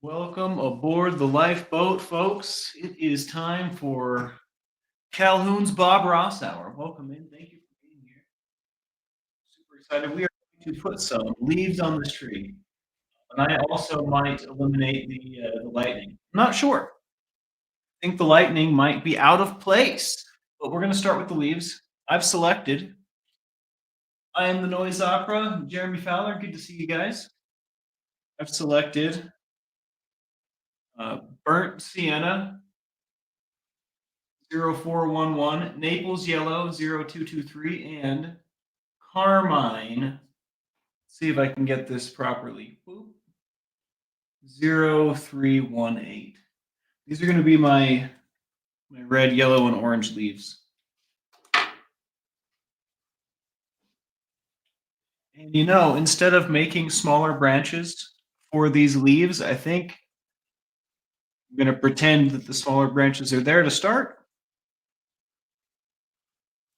Welcome aboard the lifeboat, folks. It is time for Calhoun's Bob Ross Hour. Welcome in. Thank you for being here. Super excited. We are going to put some leaves on this tree, and I also might eliminate the lightning. I'm not sure. I think the lightning might be out of place, but we're going to start with the leaves. I've selected. I am the Noise Opera, Jeremy Fowler. Good to see you guys. I've selected Burnt Sienna, 0411, Naples Yellow 0223, and Carmine. Let's see if I can get this properly. 0318. These are going to be my red, yellow, and orange leaves. And instead of making smaller branches for these leaves, I think I'm going to pretend that the smaller branches are there to start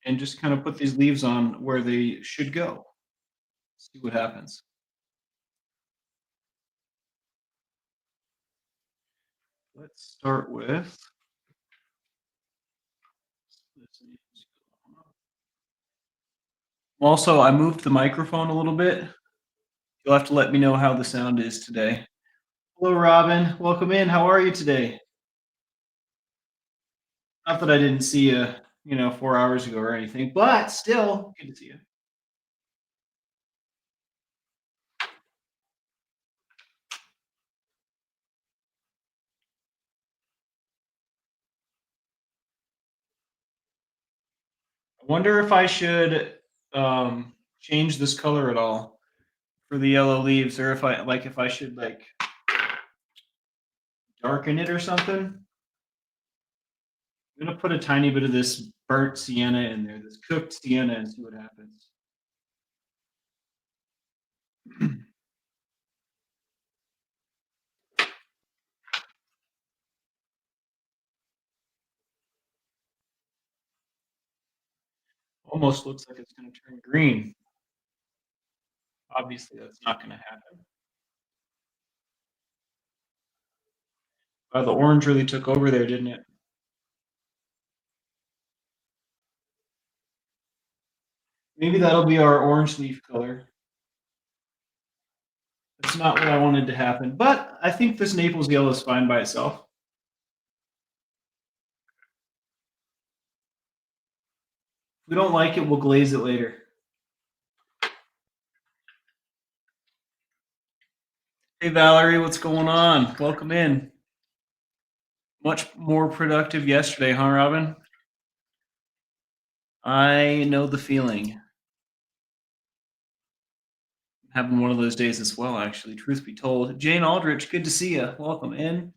and just kind of put these leaves on where they should go. See what happens. Let's start with also, I moved the microphone a little bit. You'll have to let me know how the sound is today. Hello, Robin. Welcome in. How are you today? Not that I didn't see you, 4 hours ago or anything, but still good to see you. I wonder if I should change this color at all for the yellow leaves, or if I should darken it or something. I'm gonna put a tiny bit of this burnt sienna in there, this cooked sienna, and see what happens. Almost looks like it's gonna turn green. Obviously, that's not gonna happen. The orange really took over there, didn't it? Maybe that'll be our orange leaf color. That's not what I wanted to happen, but I think this Naples yellow is fine by itself. If we don't like it, we'll glaze it later. Hey, Valerie, what's going on? Welcome in. Much more productive yesterday, huh, Robin? I know the feeling. I'm having one of those days as well, actually, truth be told. Jane Aldrich, good to see you. Welcome in.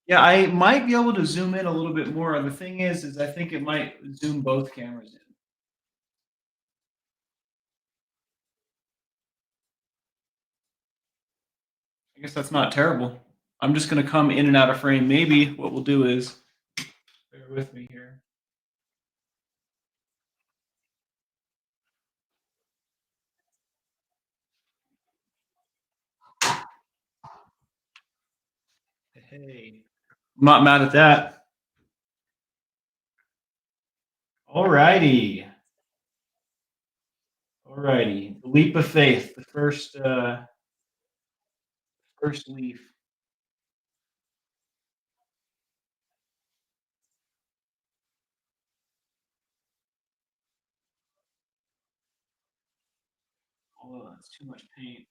Yeah, I might be able to zoom in a little bit more. The thing is I think it might zoom both cameras in. I guess that's not terrible. I'm just going to come in and out of frame. Maybe what we'll do is, bear with me here. Hey, I'm not mad at that. All righty. All righty. The leap of faith, the first leaf. Oh, that's too much paint.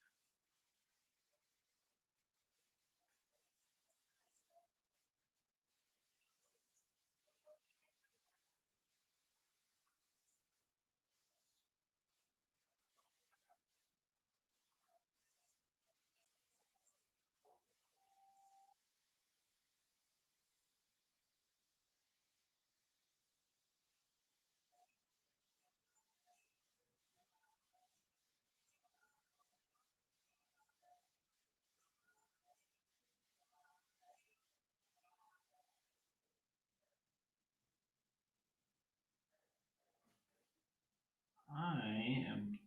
I am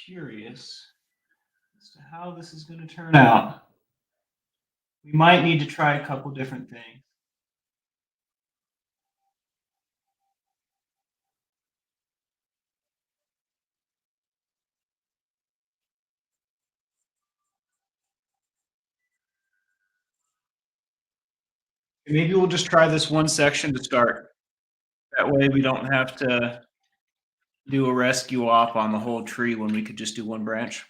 curious as to how this is going to turn out. We might need to try a couple different things. Maybe we'll just try this one section to start. That way we don't have to do a rescue op on the whole tree when we could just do one branch.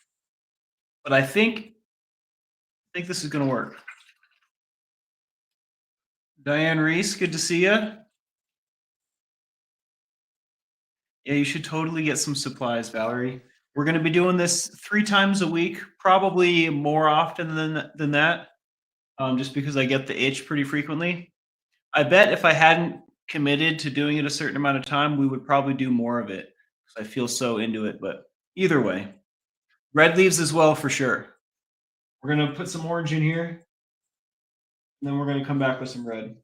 But I think this is going to work. Diane Reese, good to see you. Yeah, you should totally get some supplies, Valerie. We're going to be doing this 3 times a week, probably more often than that, just because I get the itch pretty frequently. I bet if I hadn't committed to doing it a certain amount of time, we would probably do more of it because I feel so into it. But either way, red leaves as well for sure. We're going to put some orange in here, and then we're going to come back with some red.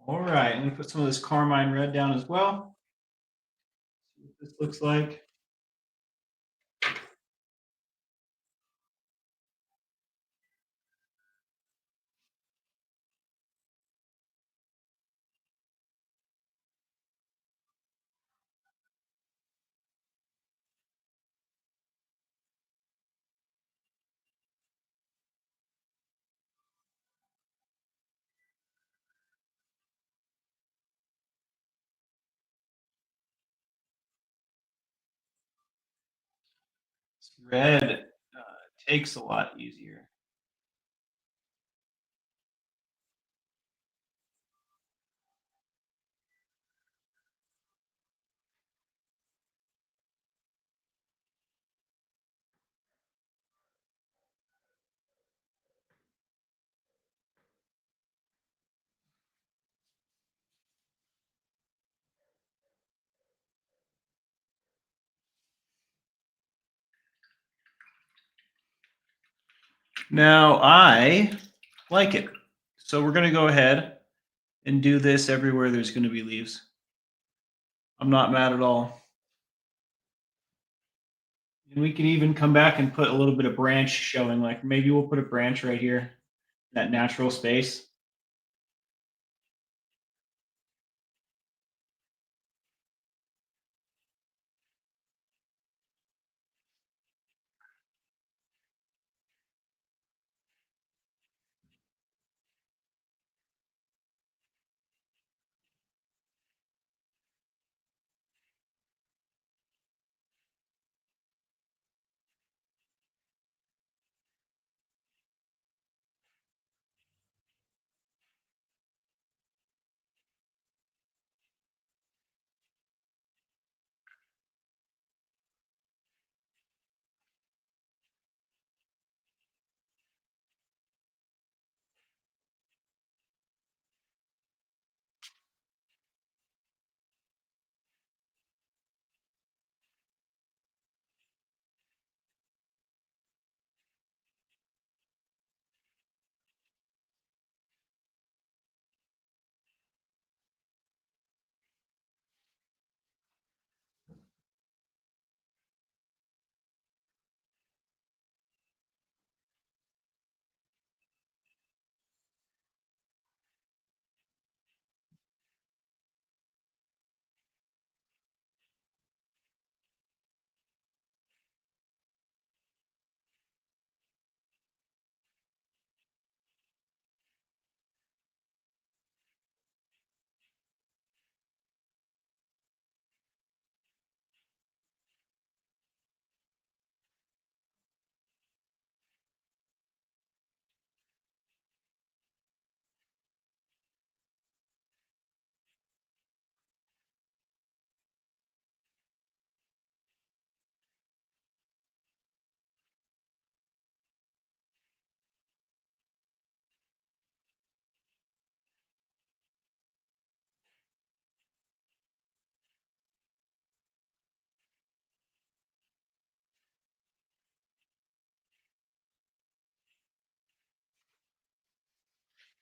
All right, I'm going to put some of this carmine red down as well. See what this looks like. Red takes a lot easier. Now I like it. So we're going to go ahead and do this everywhere there's going to be leaves. I'm not mad at all. And we can even come back and put a little bit of branch showing, like maybe we'll put a branch right here, that natural space.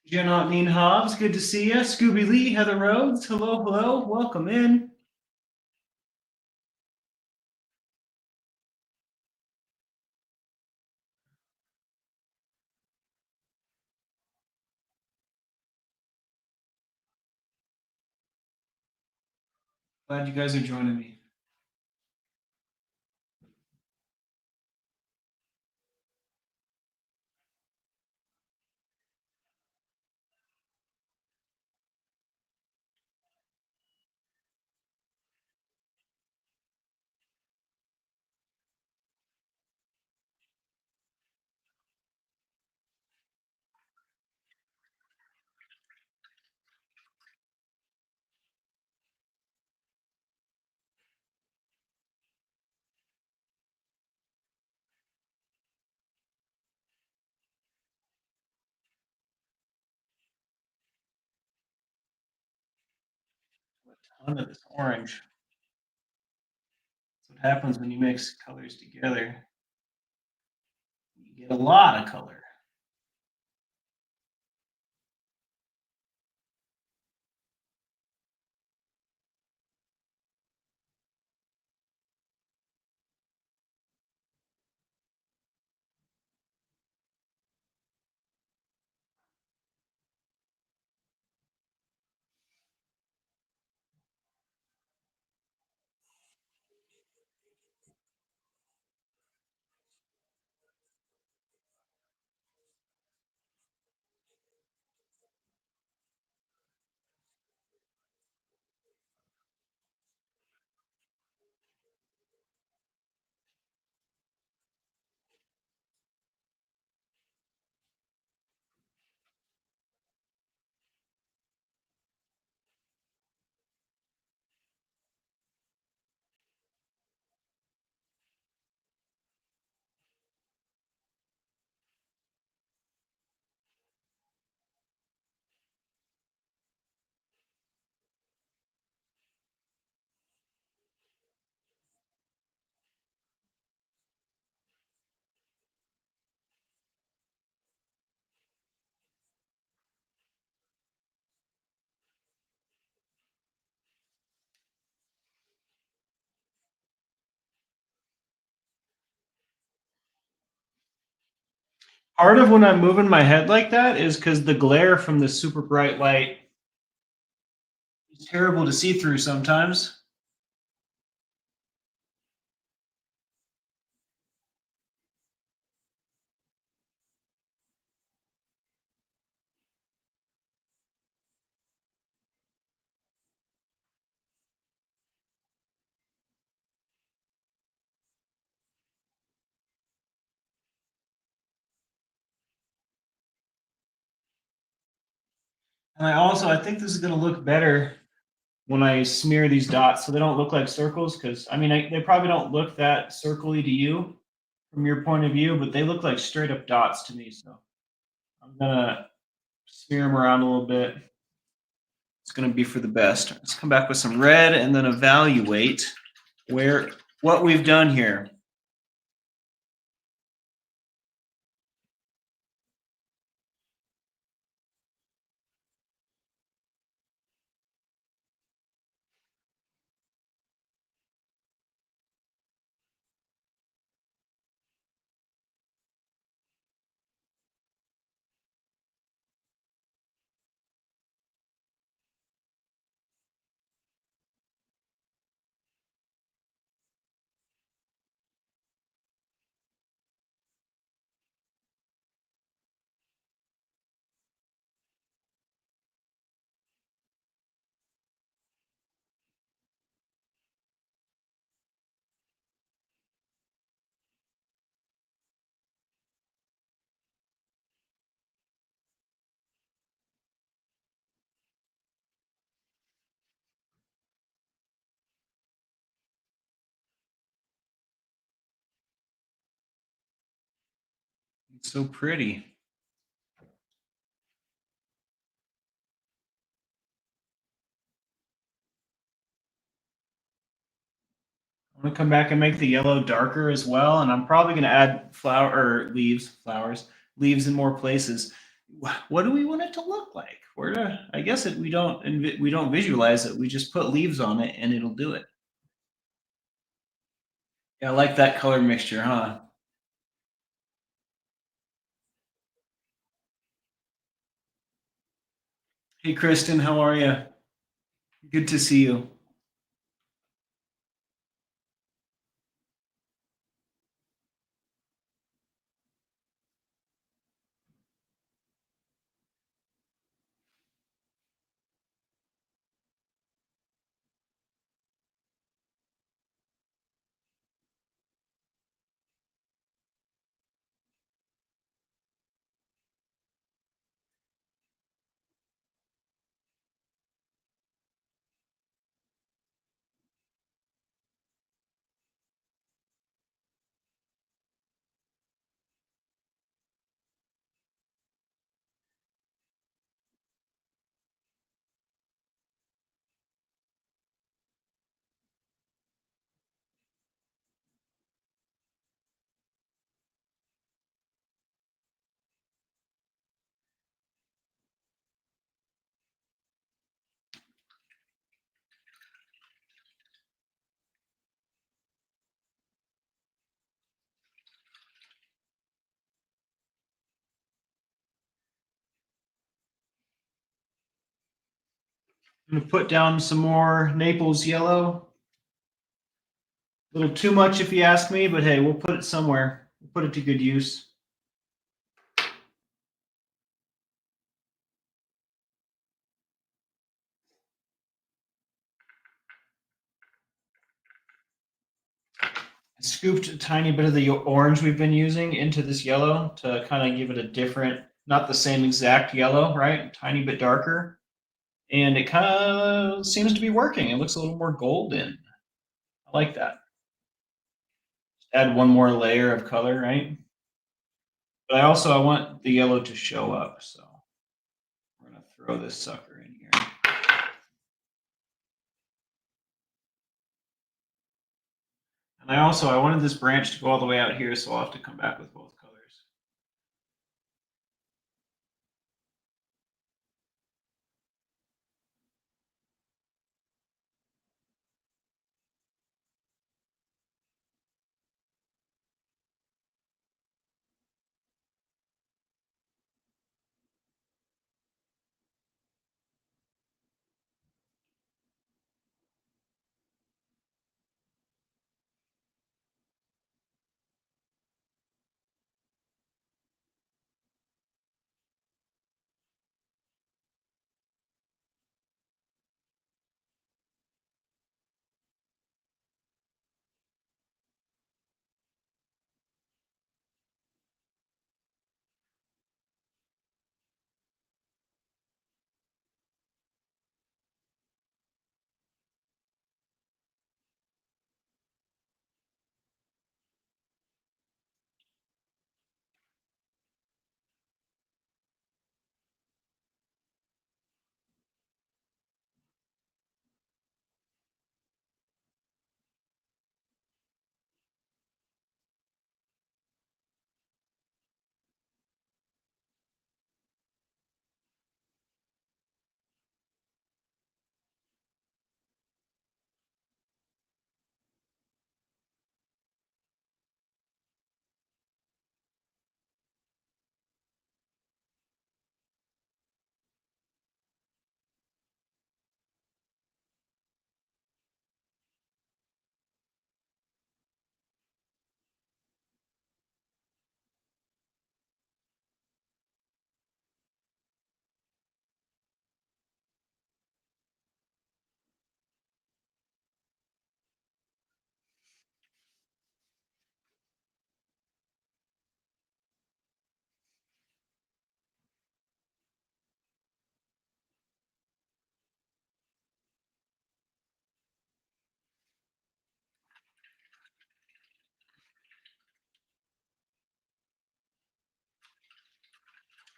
Janotneen Hobbs, good to see you. Scooby Lee, Heather Rhodes, hello, hello, welcome in. Glad you guys are joining me. A ton of this orange. That's what happens when you mix colors together. You get a lot of color. Part of when I'm moving my head like that is because the glare from the super bright light is terrible to see through sometimes. And I think this is going to look better when I smear these dots so they don't look like circles. Because I mean, they probably don't look that circly to you from your point of view, but they look like straight up dots to me. So I'm gonna smear them around a little bit. It's gonna be for the best. Let's come back with some red and then evaluate what we've done here. It's so pretty. I'm gonna come back and make the yellow darker as well, and I'm probably gonna add leaves in more places. what do we want it to look like? I guess we don't visualize it. We just put leaves on it and it'll do it. Yeah, I like that color mixture, huh? Hey, Kristen, how are you? Good to see you. I'm gonna put down some more Naples yellow. A little too much if you ask me, but hey, we'll put it somewhere. We'll put it to good use. I scooped a tiny bit of the orange we've been using into this yellow to kind of give it a different, not the same exact yellow, right? A tiny bit darker. And it kind of seems to be working. It looks a little more golden. I like that. Add one more layer of color, right? But I want the yellow to show up, so we're gonna throw this sucker in here. And I wanted this branch to go all the way out here, so I'll have to come back with both colors.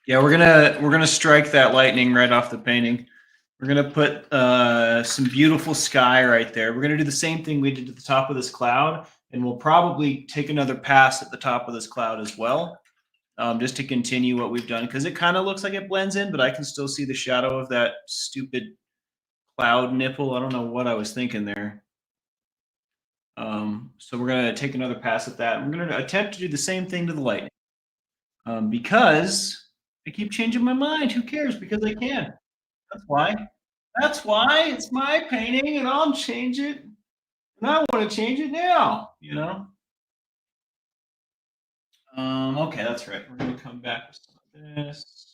Yeah, we're gonna strike that lightning right off the painting. We're gonna put some beautiful sky right there. We're gonna do the same thing we did to the top of this cloud, and we'll probably take another pass at the top of this cloud as well. just to continue what we've done because it kind of looks like it blends in, but I can still see the shadow of that stupid cloud nipple. I don't know what I was thinking there. So we're gonna take another pass at that. We're gonna attempt to do the same thing to the lightning because I keep changing my mind. Who cares? Because I can. That's why. That's why it's my painting, and I'll change it. And I want to change it now. Okay, that's right. We're gonna come back with some of this.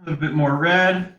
A little bit more red.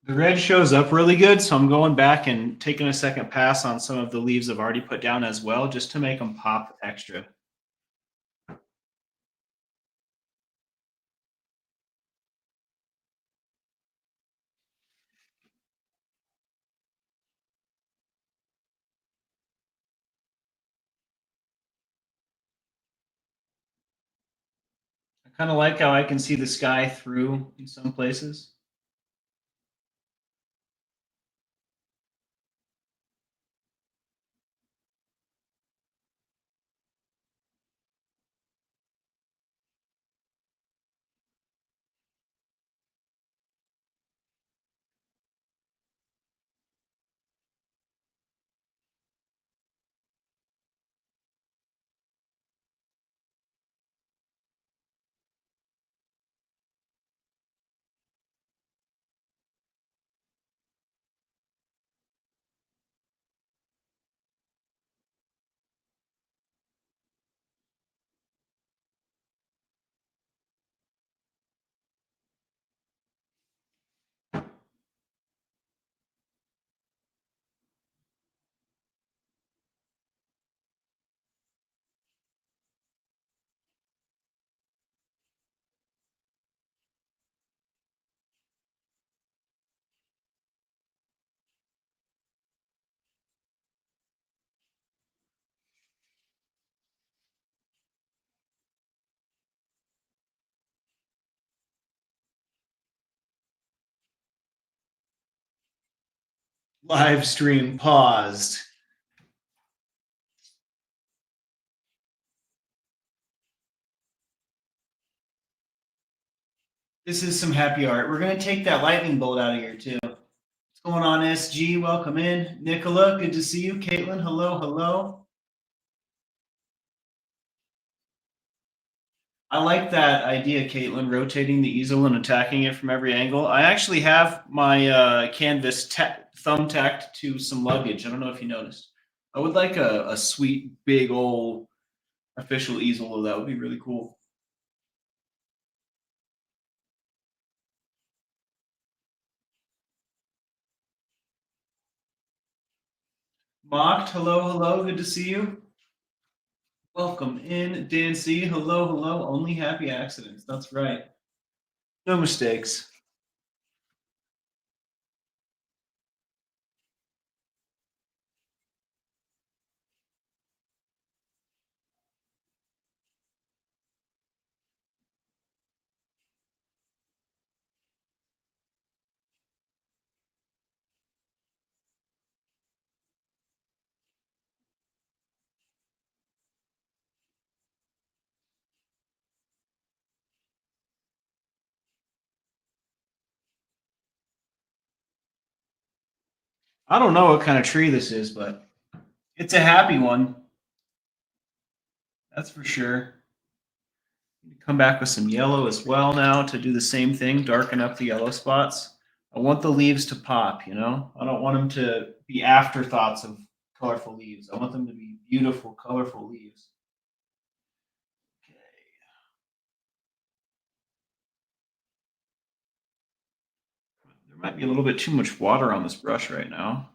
The red shows up really good, so I'm going back and taking a second pass on some of the leaves I've already put down as well, just to make them pop extra. I kind of like how I can see the sky through in some places. Live stream paused. This is some happy art. We're going to take that lightning bolt out of here, too. What's going on, SG? Welcome in. Nicola, good to see you. Caitlin, hello, hello. I like that idea, Caitlin, rotating the easel and attacking it from every angle. I actually have my canvas thumbtacked to some luggage. I don't know if you noticed. I would like a sweet, big old official easel, though. That would be really cool. Mocked, hello, hello. Good to see you. Welcome in, Dan C. Hello, hello. Only happy accidents. That's right. No mistakes. I don't know what kind of tree this is, but it's a happy one. That's for sure. Come back with some yellow as well now to do the same thing, darken up the yellow spots. I want the leaves to pop, you know? I don't want them to be afterthoughts of colorful leaves. I want them to be beautiful, colorful leaves. Okay. There might be a little bit too much water on this brush right now.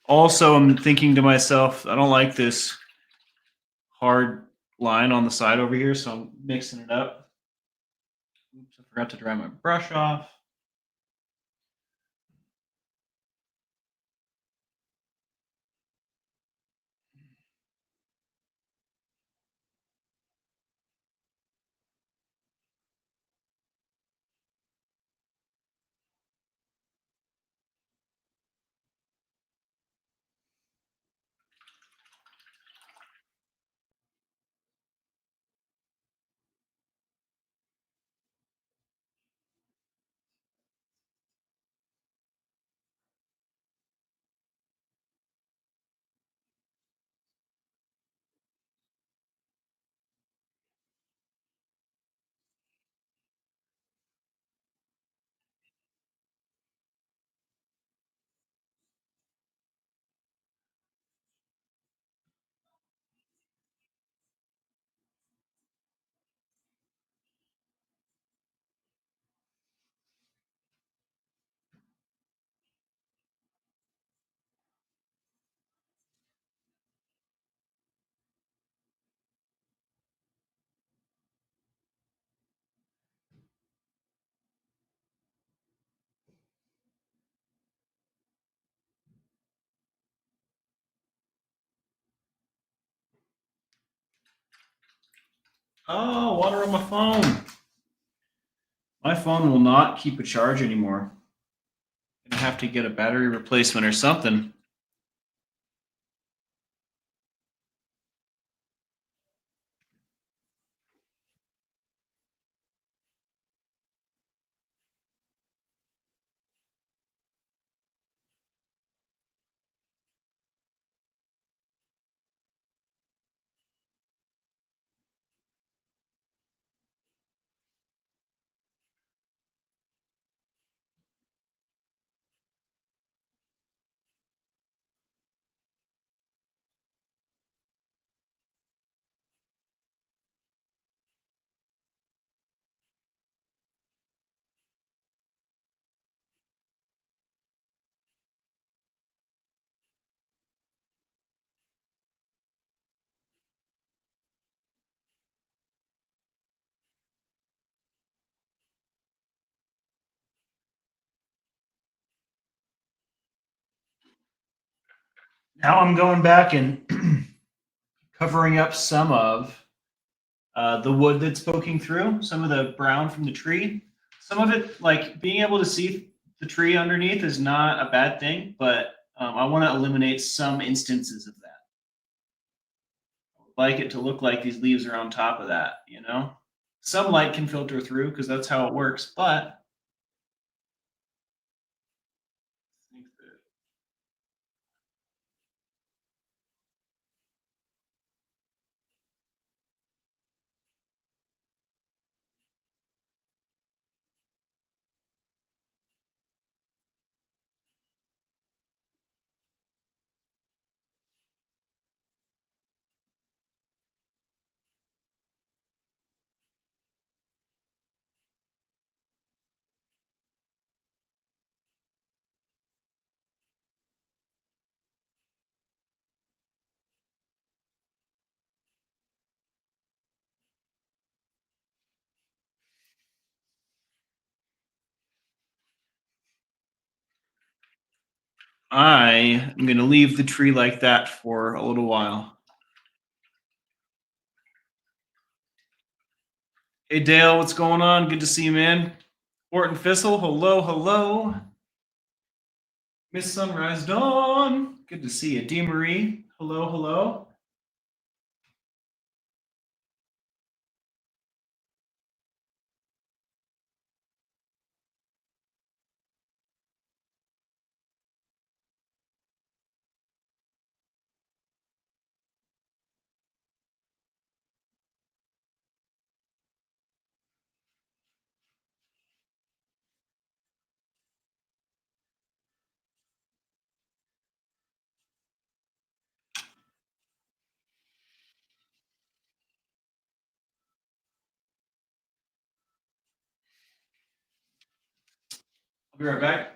Also, I'm thinking to myself, I don't like this hard line on the side over here, so I'm mixing it up. Oops, I forgot to dry my brush off. Oh, water on my phone. My phone will not keep a charge anymore. I'm gonna have to get a battery replacement or something. Now I'm going back and covering up some of the wood that's poking through, some of the brown from the tree. Some of it, like being able to see the tree underneath, is not a bad thing, but I want to eliminate some instances of that. I would like it to look like these leaves are on top of that, you know? Some light can filter through because that's how it works, but I think that I am going to leave the tree like that for a little while. Hey Dale, what's going on? Good to see you, man. Horton Thistle, hello, hello. Miss Sunrise Dawn, good to see you. Dee Marie, hello, hello. I'll be right back.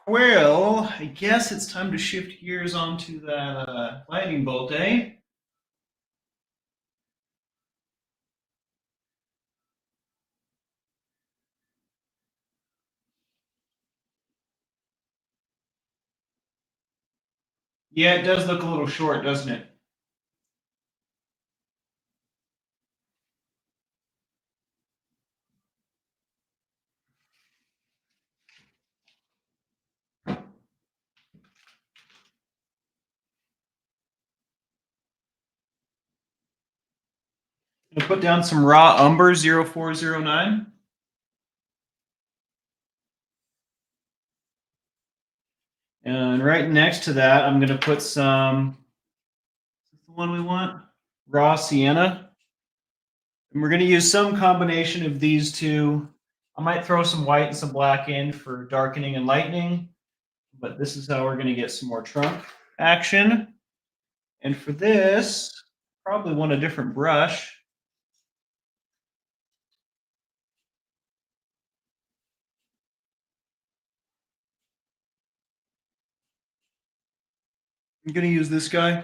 Well, I guess it's time to shift gears onto that lightning bolt, eh? Yeah, it does look a little short, doesn't it? I'll put down some raw umber 0409. And right next to that, I'm going to put some, is this the one we want? Raw sienna. And we're going to use some combination of these two. I might throw some white and some black in for darkening and lightening, but this is how we're going to get some more trunk action. And for this, probably want a different brush. I'm going to use this guy.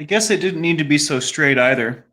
I guess it didn't need to be so straight either.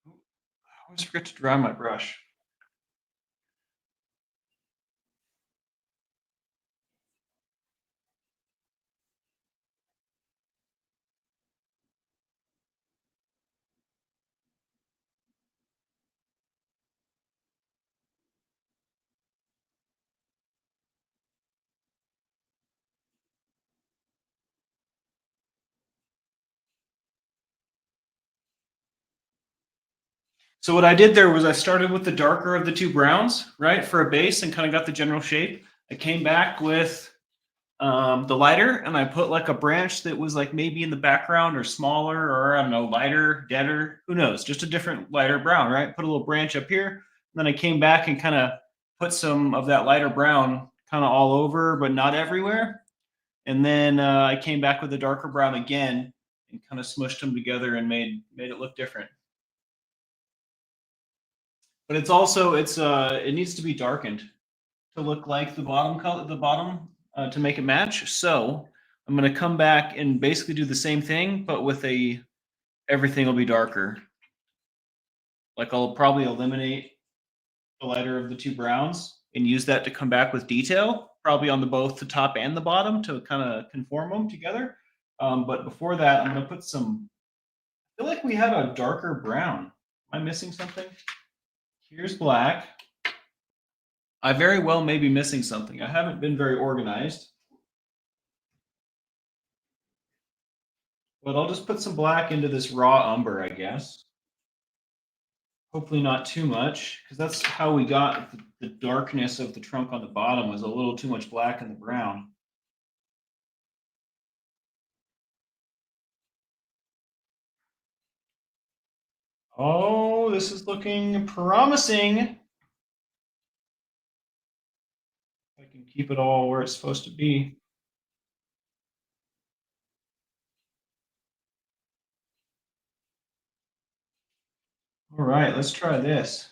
I always forget to dry my brush. So what I did there was I started with the darker of the two browns, right, for a base and kind of got the general shape. I came back with the lighter and I put like a branch that was like maybe in the background or smaller or I don't know, lighter, deader, who knows, just a different lighter brown, right? Put a little branch up here. And then I came back and kind of put some of that lighter brown kind of all over, but not everywhere. And then I came back with the darker brown again and kind of smushed them together and made it look different. But it's also it needs to be darkened to look like the bottom color, the bottom to make it match. So I'm gonna come back and basically do the same thing, but with a everything will be darker. Like I'll probably eliminate the lighter of the two browns and use that to come back with detail, probably on the both the top and the bottom to kind of conform them together. But before that, I'm gonna put some. I feel like we have a darker brown. Am I missing something? Here's black. I very well may be missing something. I haven't been very organized, but I'll just put some black into this raw umber, I guess. Hopefully not too much, because that's how we got the darkness of the trunk on the bottom was a little too much black in the brown. Oh, this is looking promising. If I can keep it all where it's supposed to be. All right, let's try this.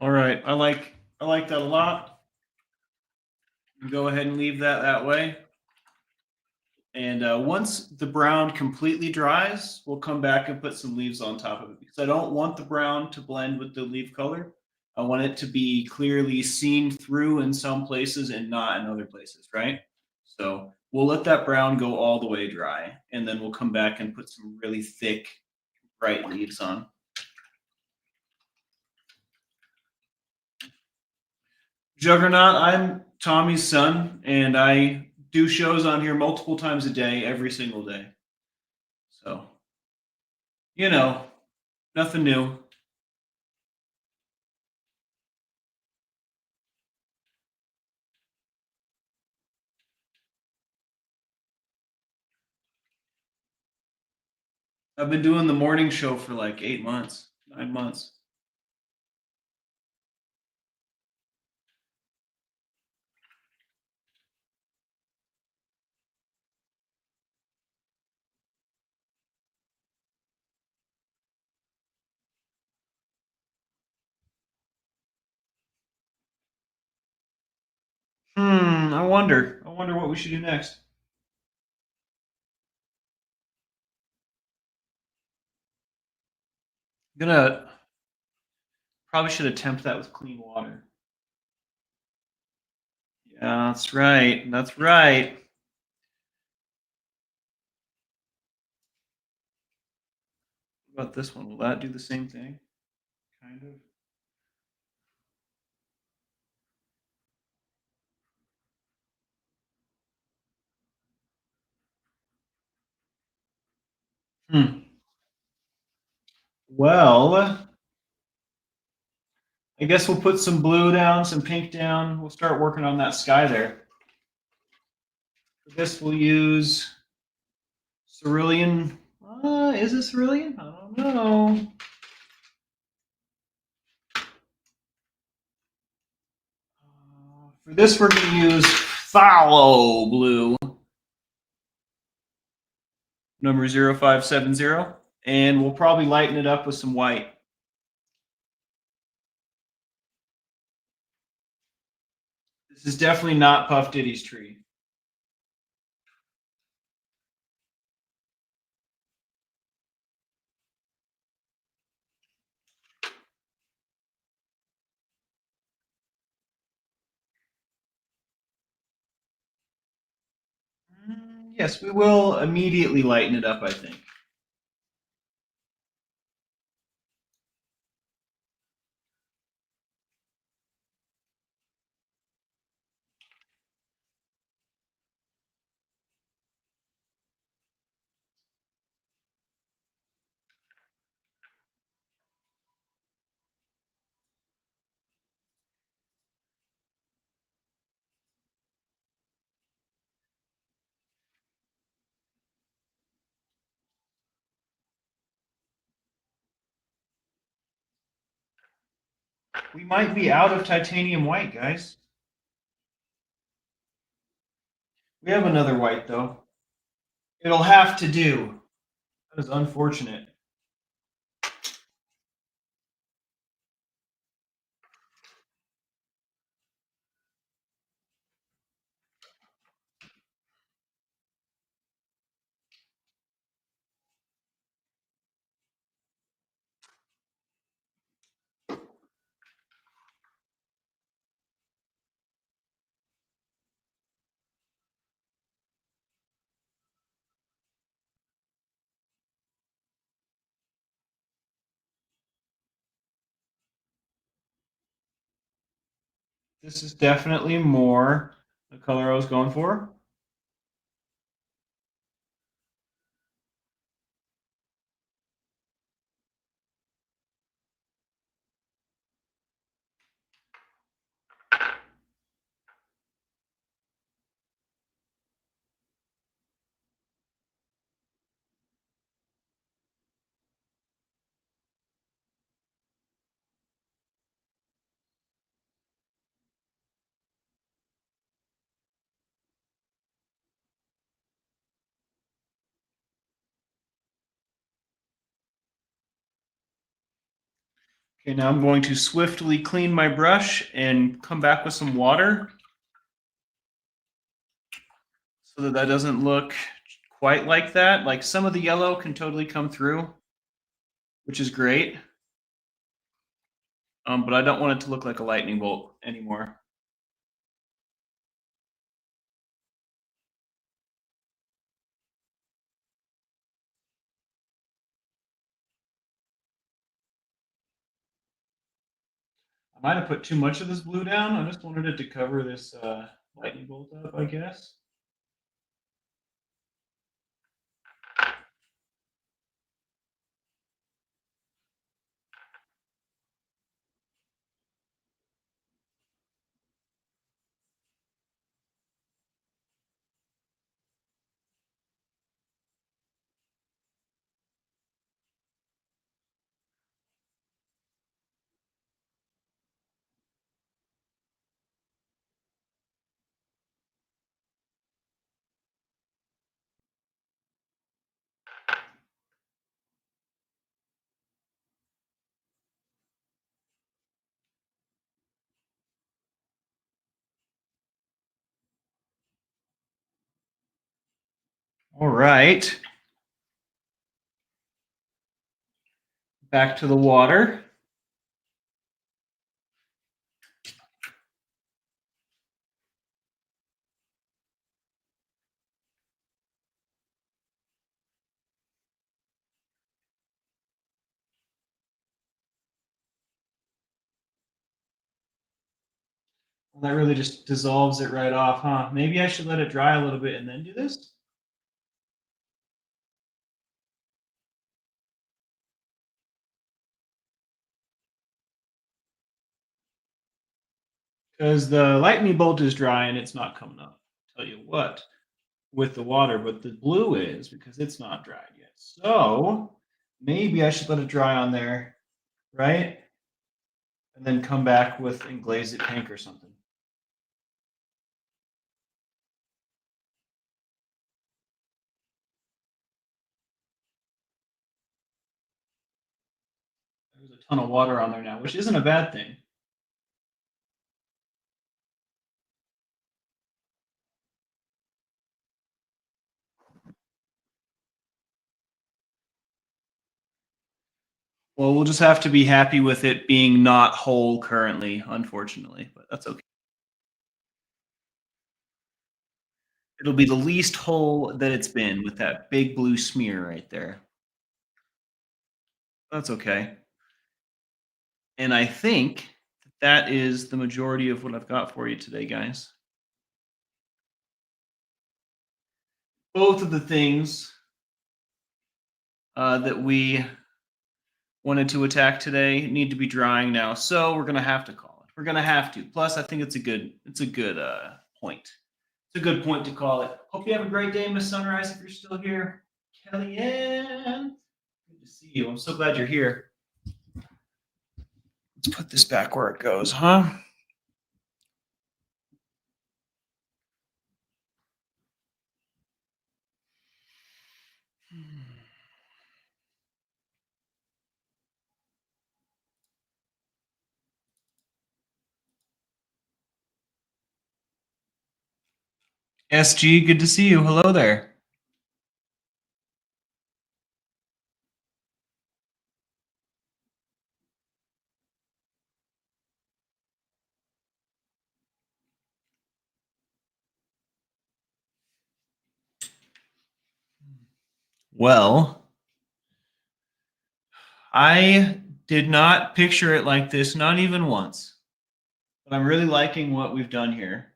All right. I like that a lot. Go ahead and leave that way. And once the brown completely dries, we'll come back and put some leaves on top of it because I don't want the brown to blend with the leaf color. I want it to be clearly seen through in some places and not in other places, right? So we'll let that brown go all the way dry, and then we'll come back and put some really thick, bright leaves on. Juggernaut, I'm Tommy's son, and I do shows on here multiple times a day, every single day. So, you know, nothing new. I've been doing the morning show for like 8 months, 9 months. I wonder. I wonder what we should do next. Gonna probably should attempt that with clean water. Yeah, that's right. That's right. What about this one? Will that do the same thing? Kind of. Hmm. Well, I guess we'll put some blue down, some pink down. We'll start working on that sky there. For this, we'll use cerulean. Is it cerulean? I don't know. For this, we're going to use phthalo blue, number 0570, and we'll probably lighten it up with some white. This is definitely not Puff Diddy's tree. Yes, we will immediately lighten it up, I think. We might be out of titanium white, guys. We have another white, though. It'll have to do. That is unfortunate. This is definitely more the color I was going for. Okay, now I'm going to swiftly clean my brush and come back with some water so that that doesn't look quite like that. Like some of the yellow can totally come through, which is great. But I don't want it to look like a lightning bolt anymore. I might have put too much of this blue down. I just wanted it to cover this lightning bolt up, I guess. All right. Back to the water. Well, that really just dissolves it right off, huh? Maybe I should let it dry a little bit and then do this. Because the lightning bolt is dry and it's not coming up. Tell you what, with the water, but the blue is because it's not dried yet. So maybe I should let it dry on there, right? And then come back with and glaze it pink or something. There's a ton of water on there now, which isn't a bad thing. Well, we'll just have to be happy with it being not whole currently, unfortunately, but that's okay. It'll be the least whole that it's been with that big blue smear right there. That's okay. And I think that is the majority of what I've got for you today, guys. Both of the things that we wanted to attack today need to be drying now, so we're gonna have to call it. We're gonna have to. Plus, I think it's a good point. It's a good point to call it. Hope you have a great day, Miss Sunrise. If you're still here, Kellyanne, good to see you. I'm so glad you're here. Let's put this back where it goes, huh? SG, good to see you. Hello there. Well, I did not picture it like this, not even once. But I'm really liking what we've done here.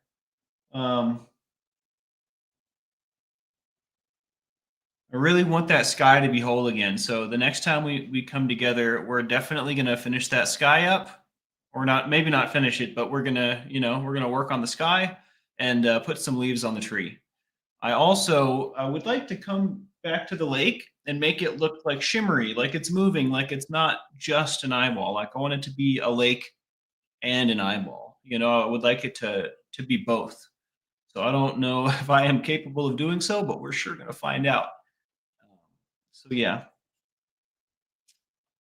I really want that sky to be whole again. So the next time we come together, we're definitely going to finish that sky up, or not, maybe not finish it, but we're going to, we're going to work on the sky and put some leaves on the tree. I would like to come back to the lake and make it look like shimmery, like it's moving, like it's not just an eyeball. Like I want it to be a lake and an eyeball. I would like it to be both. So I don't know if I am capable of doing so, but we're sure going to find out. So yeah,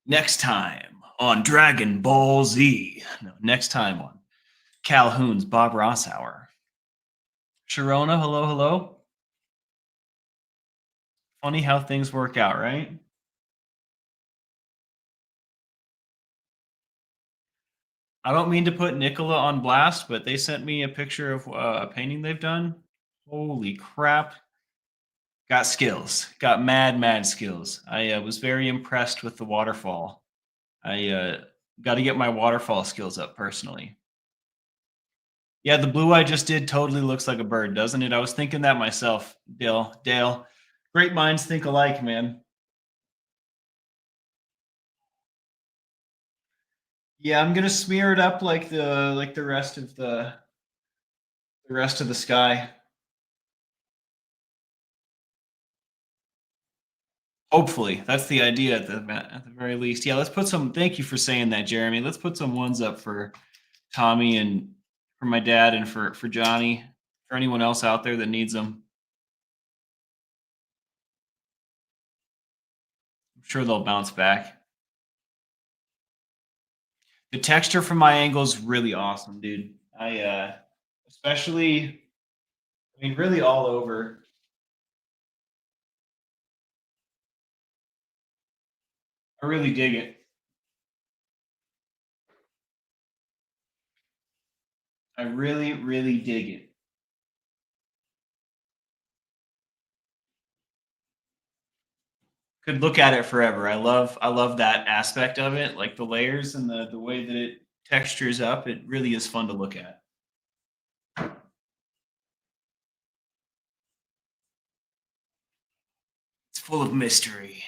next time on Dragon Ball Z. No, next time on Calhoun's Bob Ross Hour. Sharona, hello, hello. Funny how things work out, right? I don't mean to put Nicola on blast, but they sent me a picture of a painting they've done. Holy crap. Got skills. Got mad skills. I was very impressed with the waterfall. I got to get my waterfall skills up personally. Yeah, the blue I just did totally looks like a bird, doesn't it? I was thinking that myself, Dale. Dale, great minds think alike, man. Yeah, I'm gonna smear it up like the rest of the sky. Hopefully, that's the idea at the very least. Yeah, let's put some. Thank you for saying that, Jeremy. Let's put some ones up for Tommy and for my dad and for Johnny, for anyone else out there that needs them. I'm sure they'll bounce back. The texture from my angle is really awesome, dude. I especially, I mean, really all over. I really dig it. I really dig it. Could look at it forever. I love that aspect of it, like the layers and the way that it textures up. It really is fun to look at. It's full of mystery.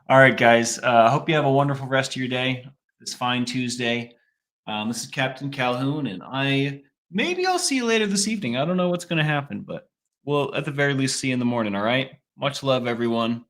All right, guys. I hope you have a wonderful rest of your day. This fine Tuesday. This is Captain Calhoun, and maybe I'll see you later this evening. I don't know what's going to happen, but we'll at the very least see you in the morning. All right. Much love, everyone.